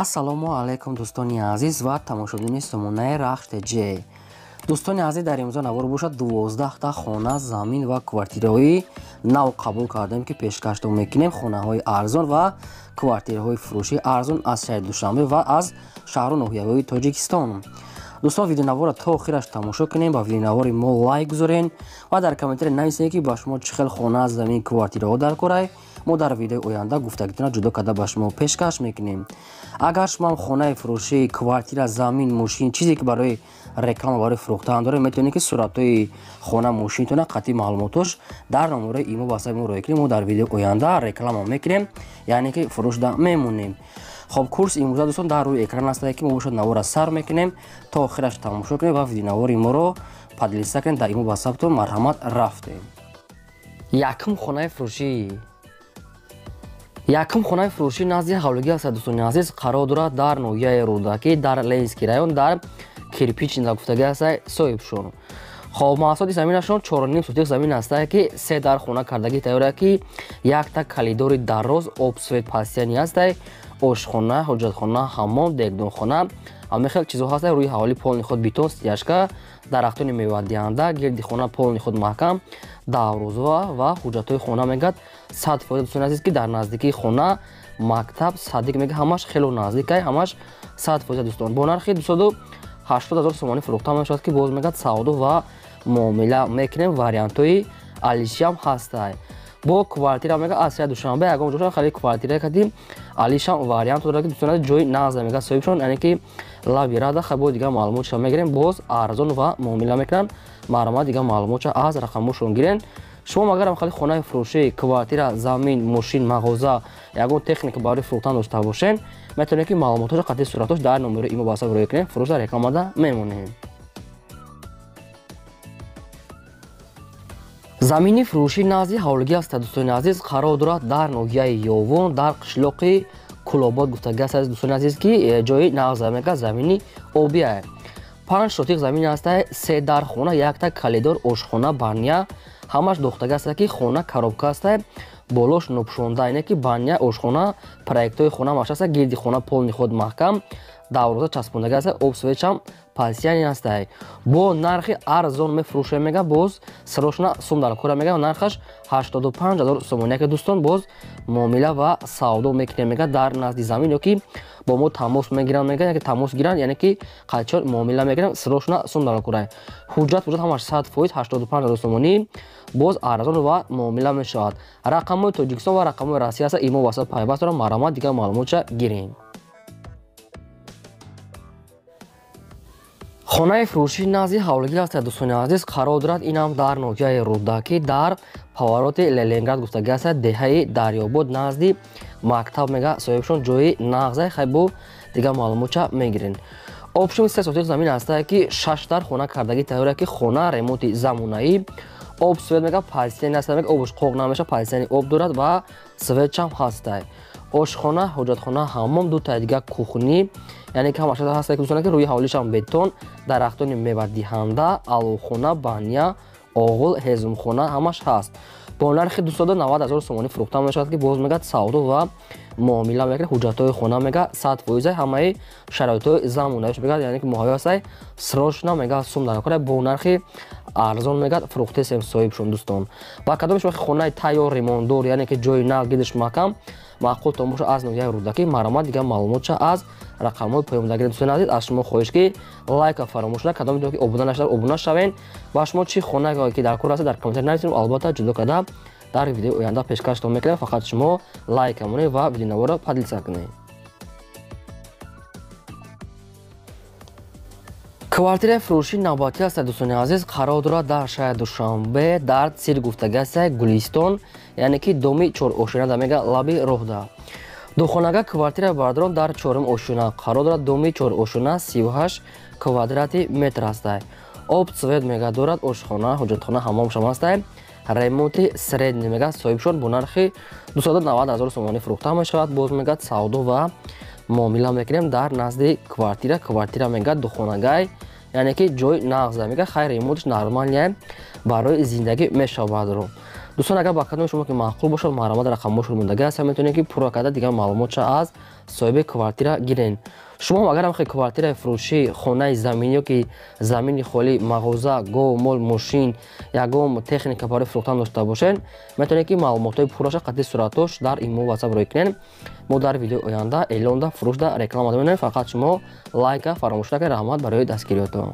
ассалому алайкум дӯстони азиз ва тамошобини сомонаи рахште ҷ. дӯстони азиз, дар имрӯза навор бошад 12 хона, замин ва квартираҳои нав қабул кардем ки пешкашдо мекунем хонаҳои арзон ва квартираҳои фурӯши арзон аз шаҳри Душанбе ва аз шаҳру ноҳияҳои Тоҷикистон. дӯстон, видеонавора то охираш тамошо кунем, ба видеонавори мо лайк гузорен ва дар комментаре нависед ки ба шумо чӣ хел хона, замин, квартираҳо дар корай мо дар видеои оянда гуфтагитона ҷудо карда ба шумо пешкаш мекунем. агар шумо хонаи фурӯшӣ, квартира, замин, мошин чизе ки барои реклама, барои фурӯхтан доред, метавонед ки суръатҳои хона, мошинтона қатъи маълумотош дар номерои имо ба ҳисаби мо роя кунед. мо дар видеои оянда реклама мекунем, яъне ки фурӯшда мемонем. хоб, курс имрӯза дӯстон дар рӯи экран аст ки мо бошад навора сар мекунем, то охираш тамошо кунем ва видеонавори моро падлиста кунем. дар имо ба ҳисабтон марҳамат рафтем. Якум хонаи фурӯшӣ назди ҳавлигӣ аст дӯстони азиз, қарор дорад дар ноҳияи Рӯдакӣ, дар Ленинский район, дар кирпич гуфтагӣ аст соҳибшон. хоб, маҳсулоти заминашон 4.5 сотих замин аст ки 3 дар хона кардагӣ тайёр ки якта калидори дароз, обсвет пастиани аст, ошхона, ҳоҷатхона, ҳаммом, дегдонхона, ҳама хел чизо ҳаст. рӯи ҳаволи полни худ битон, стяжка, дарахтони мевадиҳанда, гирди хона полни худ маҳкам, даврӯзва ва ҳуҷҷатҳои хона мегӯяд 100% дӯстони азиз ки дар наздикии хона, мактаб, садик мега ҳамаш хело наздик, ҳамаш 100% дӯстон. бо нархи 280 000 сомонӣ фурӯхта мешавад ки боз мегӯяд савдо ва муомила мекунем. вариантҳои алишам ҳастай. бо квартира мега аз шаҳри Душанбе ягон ҷошон хали квартира кадим алишам вариант дорад ки дӯстон ҷои нағз мега соҳибшон, яъне ки лаби рада хабо дигар маълумотша мегирем, боз арзон ва муомила мекунанд. марҳамат дигар маълумотша аз рақамошон гирен. шумо агарам хали хонаи фурӯшӣ, квартира, замин, мошин, мағоза, ягон техника барои фурӯхтан дошта бошен, метавонед ки маълумотҳоро қатъи суръатош дар номерои имо ба ҳисаби роя кунем, фурӯшда рекламада мемонем. замини фурӯшӣ назди ҳавлигӣ аст дӯстони азиз, қарор дорад дар ноҳияи Ёвон, дар қишлоқи Кулобод гуфтагӣ аст дӯстони азиз ки ҷои нағз мега замини обия. 5 сотих замин аст, 3 дар хона, якта калидор, ошхона, баня, ҳамаш дохтагӣ аст ки хона коробка аст, болош нӯпшонда, яъне ки баня, ошхона, проектҳои хона машаст, гирди хона полни худ маҳкам, даврӯза часпондагӣ аст, обсветчам пастиани аст. бо нархи арзон мефурӯшем мега, боз срочна сум дар кора мега, нархаш 85 000 сомония ки дӯстон, боз муомила ва савдо мекунем мега дар назди замин, ёки бо мо тамос мегиранд мега, яке тамос гиранд, яъне ки қачон муомила мегиранд, срочна сум дар кора. ҳуҷҷат ҳамаш 100% 85 000 сомонӣ, боз арзон ва муомила мешавад. рақамҳои Тоҷикистон ва рақамҳои Россия аст, имо васат пайваст дорам, марҳамат дигар маълумотша гирем. хонаи фурӯшӣ назди ҳавлигӣ аст дӯстони азиз, қарор дорад инам дар ноҳияи Рӯдакӣ, дар повороти Ленинград гуфтагӣ аст, деҳаи Дарёбод назди мактаб мега соҳибшон, ҷои нағз хайбо дигар маълумотша мегирен. обшуми 3 сотих замин аст ки 6 дар хона кардагӣ тайёр ки хона ремонти замонаӣ, об свет мега пастиани аст, мега обш қоқ намеша, пастиани об дорад ва светчам ҳаст. ошхона, ҳоҷатхона, ҳаммом, ду та дигар кухни, яъне ки ҳамаша ҳаст ки дӯстон ки рӯи ҳавлишам бетон, дарахтони мевадиҳанда, аловхона, баня, оғул, ҳезмхона ҳамаш ҳаст. бо нархи 290 000 сомонӣ фурӯхта мешавад ки боз мегӯяд савдо ва муомила мекунем. ҳуҷҷатҳои хона мега 100% ҳамаи шароитҳои замонаиш мегӯяд, яъне ки муҳайё аст, срочна мега сум дар кора, бо нархи арзон мегӯяд фурӯхтесем соҳибшон дӯстон. ба кадоми шумо хонаи тайёр ремондор, яъне ки ҷои нағз гирдиш маҳкам маъқултон боша аз ноҳияи Рӯдакӣ, марҳамат дигар маълумотша аз рақамҳои поёмда гирем. дӯстони азиз, аз шумо хоҳиш ки лайка фаромӯш накунед, кадоми ки обуна нашавед, обуна шавен. ба шумо чӣ хона ки дар кор аст дар комментари нависед, албатта ҷудо карда дар видеои оянда пешкаштон мекунем. фақат шумо лайка монед ва видеонаворро падлиса кунед. квартираи фурӯшӣ навбатӣ аст дӯстони азиз, қарор дорад дар шаҳри Душанбе, дар Цир гуфтагӣ аст, Гулистон, яъне ки доми чорошина мега лаби роҳда. духонага квартира бардорон дар 4 ошина, қарор дорад доми 4 ошина 38 квадрати метр аст. об цвет мега дорад, ошхона, ҳоҷатхона, ҳаммомшам аст, ремонти средни мега соҳибшон, бо нархи 290 000 сомонӣ фурӯхта мешавад, боз мегӯяд савдо ва муомила мекунем. дар назди квартира мега духонагай, яъне ки ҷои нағз мега, хайр ремонтиш нормалия барои зиндагӣ мешавад. دوستان اگر با کدام شما که معقول باشه مرامت رقمش رو موندگی است میتونید که پورا کرده دیگه معلومات از صاحب کوارتیر گیرین. شما اگر هم خیلی کوارتیر فروشی خانه زمینی که زمین خالی مغازه گو مول ماشین یا گو تکنیک برای فروختن داشته باشین میتونید که معلومات پوراش قطعی صورتش در ایمو واتساپ روی کنین. ما در ویدیو آینده اعلان ده فروش ده رکلام دادیم. فقط شما لایک فراموش نکنید. رحمت برای دستگیریتون.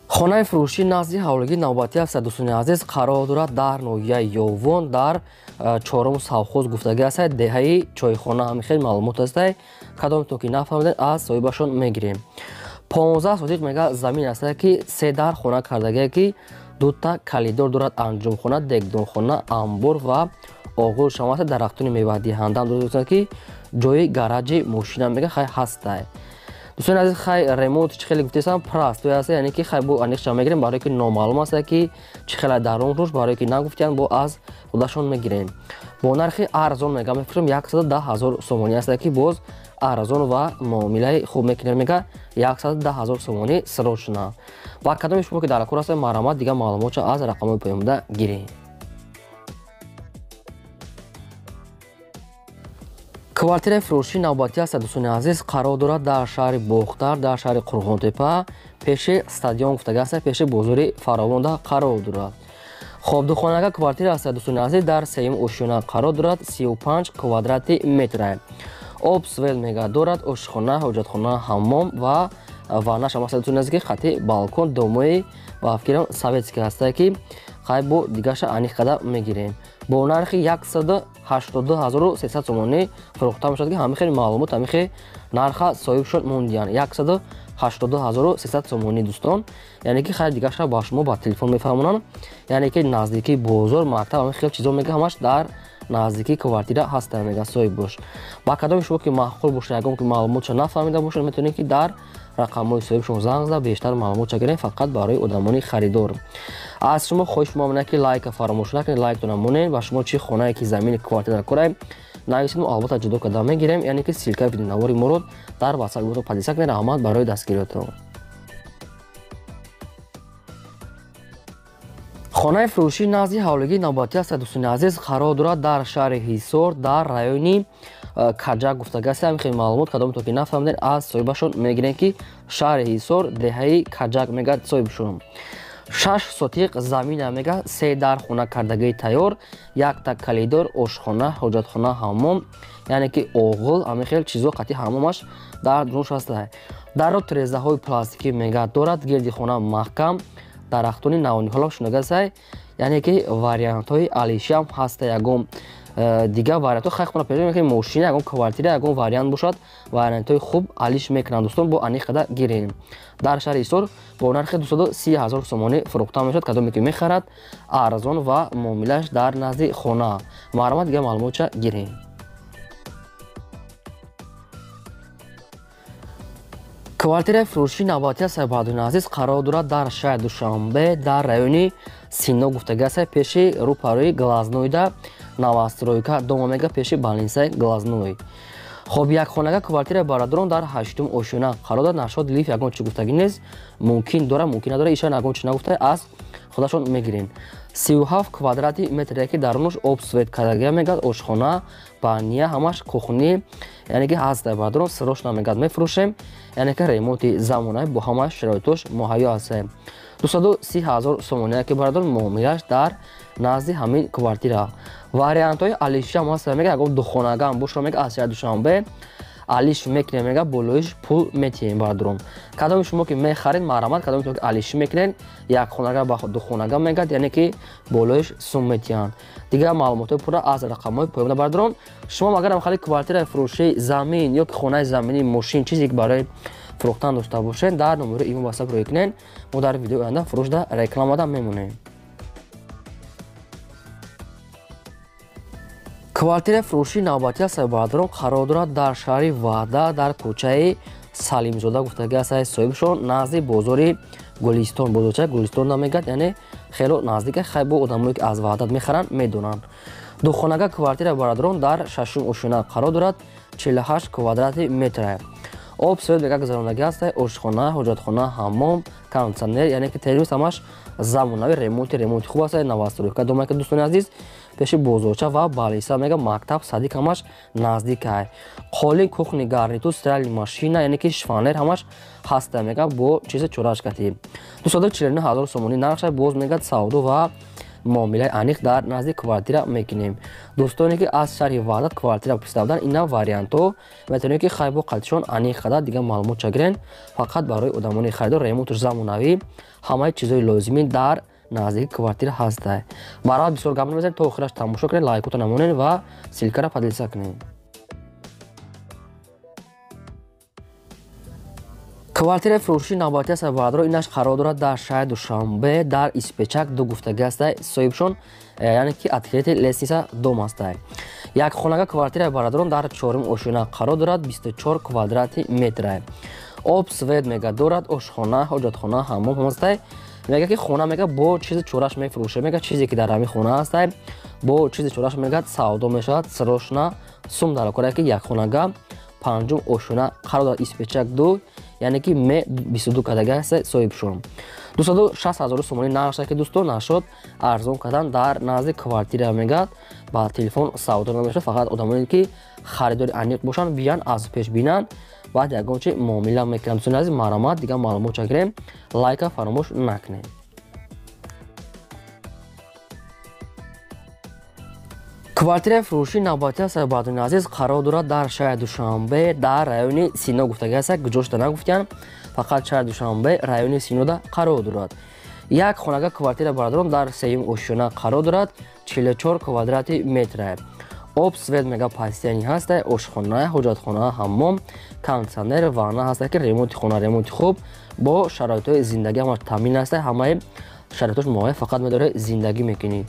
خانه فروشی نزدیک ҳавлигӣ навбатӣ аст. дӯстони азиз қарор дорад дар ноҳияи ёвон дар чорум совхоз гуфтагӣ аст. деҳаи чойхона ҳамин хел маълумот аст. кадомтон ки нафаҳмидед аз соҳибашон мегирем. 15 сотиқ мега замин аст ки се дар хона кардагие ки дута калидор дорад. анҷомхона дегдонхона амбор ва оғӯл шамаст. дарахтони мевадиҳанда дорад ки ҷои гараҷи мошина мега хай ҳастай. دوستان عزیز خیلی ریموت چه خیلی گفتیم پراست توی است یعنی که خیلی با انیش شما میگیریم برای که نامعلوم است که چه خیلی درون روش برای که نگفتیم با از خودشون میگیریم. با نرخ ارزان میگم میفروشیم 110,000 سومانی است که باز ارزان و معامله خوب میکنیم میگه 110,000 سومانی سروشنا. و کدامش شما که در کور است مرامت دیگه معلومات از رقم پیامده گیریم. квартираи фурӯшии навбатӣ аст. дӯстони азиз қарор дорад дар шаҳри бохтар дар шаҳри қурғонтепа пеши стадион гуфтагӣ аст. пеши бозори фаровонда қарор дорад. хобдухонага квартира аст. дӯстони азиз дар сеюм ошиёна қарор дорад. 35 квадрати метр. об свел мега дорад. ошхона ҳоҷатхона ҳаммом ва ванаш ҳам аст. дӯстони азиз ки хати балкон домои ба фикрам советский аст ки хай бо дигаша аниқ када мегирем. бо нархи 182,300 сомонӣ фурӯхта мешавад ки ҳамин хел маълумот ҳамин хел нарха соҳибшон мондиян. 182,300 сомонӣ дӯстон. яъне ки хай дигаша ба шумо ба телефон мефаҳмонанд. яъне ки наздикии бозор мактаб ҳамин хел чизо мега ҳамаш дар наздикии квартира ҳаста мега соҳиб бош. ба кадоми шумо ки маъқул боша ягон ки маълумотша нафаҳмида бошед метавонед ки дар рақамҳои соҳибшон занг зада бештар маълумотша гирем фақат барои одамони харидор. аз шумо хоҳиш мемонам ки лайка фаромӯш накунед. лайктона монед ва шумо чӣ хонае ки замини квартира кораем нависед мо албатта ҷудо карда мегирем. яъне ки силкаи видеонавори моро дар ватсап гуфта падиса кунед. раҳмат барои дастгириётон. хонаи фурӯшии назди ҳавлигии навбатӣ аст. дӯстони азиз қарор дорад дар шаҳри ҳисор дар райони каҷак гуфтагӣ аст. ҳамин хел маълумот кадомтон ки нафаҳмидед аз соҳибашон мегирем ки шаҳри ҳисор деҳаи каҷак мегӯяд соҳибшон. 6 сотиқ замина мега се дар хона кардагии тайёр 1 та калидор ошхона ҳоҷатхона ҳаммом яъне ки оғил ҳамин хел чизо қатъи ҳаммомаш дар дунуш аст. даро тирезаҳои пластикӣ мега дорад. гирди хона маҳкам дарахтони навониҳолам шунага аст. яъне ки вариантҳои алишиам ҳаста. ягон дига вариантҳо хай хона пешо ки мошина ягон квартира ягон вариант бошад. вариантҳои хуб алиш мекунанд дӯстон. бо аниқ қада гирем. дар шаҳри ҳисор бо нархи 230,000 сомонӣ фурӯхта мешавад. кадоме ки мехарад арзон ва муомилааш дар назди хона. марҳамат дига маълумотша гирем. квартираи фурӯшии навбатӣ аст. баъдуни азиз қарор дорад дар шаҳри душанбе дар райони сино гуфтагӣ аст. пеши рӯпарӯи глазнойда навастройка дома мега пеши балинсаи глазной. хоб якхонага квартираи бародарон дар 8 ошиёна қарор дорад. нашод лифт ягон чӣ гуфтагӣ нест. мумкин дора мумкин надора ишан ягон чӣ нагуфта аз худашон мегирем. 37 квадрати метр ки дарунаш об свет кардагия мегад. ошхона бания ҳамаш кухни яъне ки ҳаст дар бародарон сирошна мегад мефурӯшем. яъне ки ремонти замонаӣ бо ҳамаш шароитош муҳайё аст. 230,000 сомония ки бародарон муомилааш дар назди ҳамин квартира. вариантҳои алишиам ҳаст. мега ягон духонагам бошро мега аз шаҳри душанбе алиш мекунем мега болоиш пул метиҳем бародарон. кадоми шумо ки мехаред марҳамат кадомитон ки алиш мекунед якхонага ба духонага мегад яъне ки болоиш сум метиҳанд. дигар маълумотҳои пурра аз рақамҳои поёмда бародарон. шумо агарам хали квартираи фурӯшии замин ё ки хонаи замини мошин чизе ки барои фурӯхтан дошта бошед дар номери имо ватсап рӯй кунед. мо дар видеои оянда фурӯшда рекламада мемонем. квартираи фурӯшии навбатӣ аст. бародарон қарор дорад дар шаҳри ваъда дар кӯчаи салимзода гуфтагӣ аст. соҳибшон назди бозори гулистон бозорчаи гулистон намегӯяд яъне хело наздика хай бо одамое ки аз ваъдат мехаранд медонанд. духонага квартираи бародарон дар 6 ошиёна қарор дорад. 48 квадрати метр. об сфед мега гузарондаги ҳастай ошхона, ҳоҷатхона, ҳаммом, кондитсионер, яъне ки тервис ҳамаш замонави ремонти хуб аст. Новостройка дома ки дӯстони азиз пеши бозорча ва балиса мега мактаб садик ҳамаш наздик ай. Қолин кухни гарнитур стиральни машина яъне ки шифонер ҳамаш ҳаста мега бо чизи чорашкати 249 000 сомонӣ нархшай. боз мега савдо ва муомилаи аниқ дар назди квартира мекунем. Дӯстоне ки аз шарҳи ваҳдат квартира пиставдан ина вариантҳо метавонед ки хайбо қалтишон аниқ қадар дига маълумот чагирен. Фақат барои одамони харидор ремонтуш замонавӣ ҳамаи чизҳои лозимӣ дар наздики квартира ҳастай. Барои бисёр гап намезанем, то охираш тамошо кунед, лайкота намонед ва силкара поделиса кунед. квартираи фурӯшии навбатӣ ҳастай баъдро инаш қарор дорад дар шаҳри Душанбе дар Испечак ду гуфтагӣ ҳастай. соҳибшон яъне ки откритии лестница дом ҳастай. Якхонага квартираи барадарон дар 4-уми ошина қарор дорад 24 квадрати метрай. об свет мега дорад, ошхона, ҳоҷатхона, ҳаммом ҳастай. мега ки хона мега бо чизи чораш мефурӯшад. мега чизе ки дар ҳамин хона ҳастай бо чизи чораш мега савдо мешавад. срошна сум дар кора ки якхонага 5-ум ошина қарор дорад Испечак 2 яъне ки ме 22 кадаги ҳастай. соҳибшон 260 000 сомонӣ нархшай ки дӯстон нашод арзон кардан дар назди квартира мегад. ба телефон савдо намешавад. фақат одамоне ки харидори аниқ бошанд биян аз пеш бинанд баъд ягон чи муомила мекунанд. дӯстони азиз маромад дига маълумот чагирем, лайка фаромӯш накунед. квартираи фурӯшии навбатӣ ҳастай баъдуни азиз қарор дорад дар шаҳри Душанбе дар райони Сино гуфтагӣ ҳастай. ҷошта нагуфтиян, фақат шаҳри Душанбе райони Синода қарор дорад. як хонага квартираи бародарон дар 3-ум ошина қарор дорад 44 квадрати метрай. об свет мега пастияни ҳастай. ошхона, ҳоҷатхона, ҳаммом, кондитсионер, ванна ҳастай ки ремонти хона ремонти хуб бо шароитҳои зиндагӣ ҳамаш таъмин ҳастай. ҳамаи шароитош муайян, фақат медори зиндагӣ мекунӣ.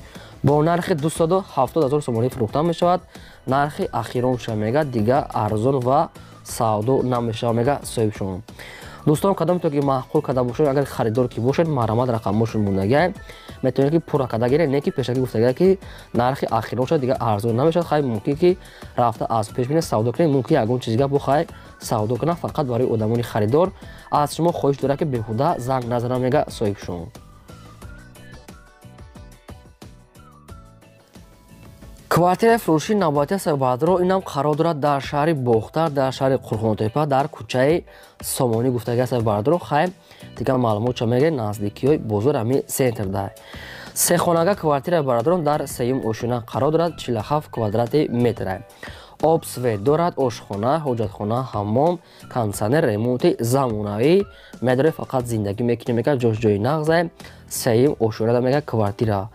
бо нархи 270 000 сомонӣ фурӯхта мешавад. нархи ахиронша мега дига арзон ва савдо намешавад мега соҳибшон. дӯстон кадомто ки маъқул када бошед, агар харидор ки бошед маромад рақамошон мондагиай метавонед ки пурра када гиред, не ки пешакӣ гуфтагиай ки нархи ахиронша дига арзон намешавад. хай мумкин ки рафта аз пеш бинед савдо кунед, мумкин ягон чизга бо хай савдо кунад. фақат барои одамони харидор аз шумо хоҳиш дорад ки беҳуда занг назанам мега соҳибшон. квартираи фурӯшии навбатӣ ҳастай баъдро инам қарор дорад дар шаҳри Бохтар дар шаҳри Қурхонтепа дар кӯчаи Сомонӣ гуфтагӣ ҳастай баъдро. хай дига маълумот ча мегиред наздикиҳои бозор ҳами сентр дар. сехонага квартираи бародарон дар 3-ум ошина қарор дорад 47 квадрати метрай. об свет дорад, ошхона, ҳоҷатхона, ҳаммом, кондитсионер, ремонти замонавӣ медорад. фақат зиндагӣ мекунем мега ҷошҷои нағзай 3-ум ошинада мега квартира.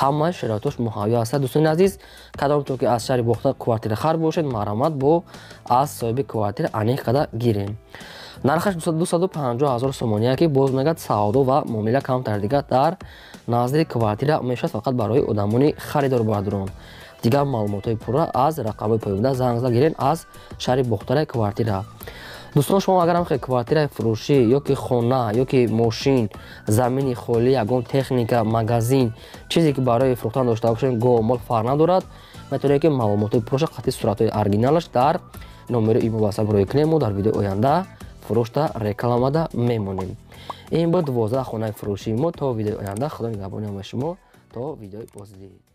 ҳамаи шароитош муҳайё ҳастад. дӯстони азиз кадомто ки аз шаҳри Бохтар квартира хар бошед маромад бо аз соҳиби квартира аниқ қадар гирем. нархаш 250 000 сомонӣ ки боз мегад савдо ва муомила камтар дига дар назди квартира мешавад. фақат барои одамони харидор бардорон. дигар маълумотҳои пурра аз рақамҳои поёбида занг зада гирен аз шаҳри Бохтараи квартира. дӯстон шумо агарам мехоҳед квартираи фурӯшӣ ё ки хона ё ки мошин, замини холӣ, ягон техника, магазин, чизе ки барои фурӯхтан дошта бошед гоҳ мол фарқ надорад, метавонед ки маълумотҳои пурраша қатъи суратҳои оригиналаш дар номери имо васаб рӯй кунем. мо дар видеои оянда фурӯшта рекламада мемонем. ин буд 12 хонаи фурӯшии мо. то видеои оянда худо нигаҳбони ҳамаи шумо. то видеои бозидид.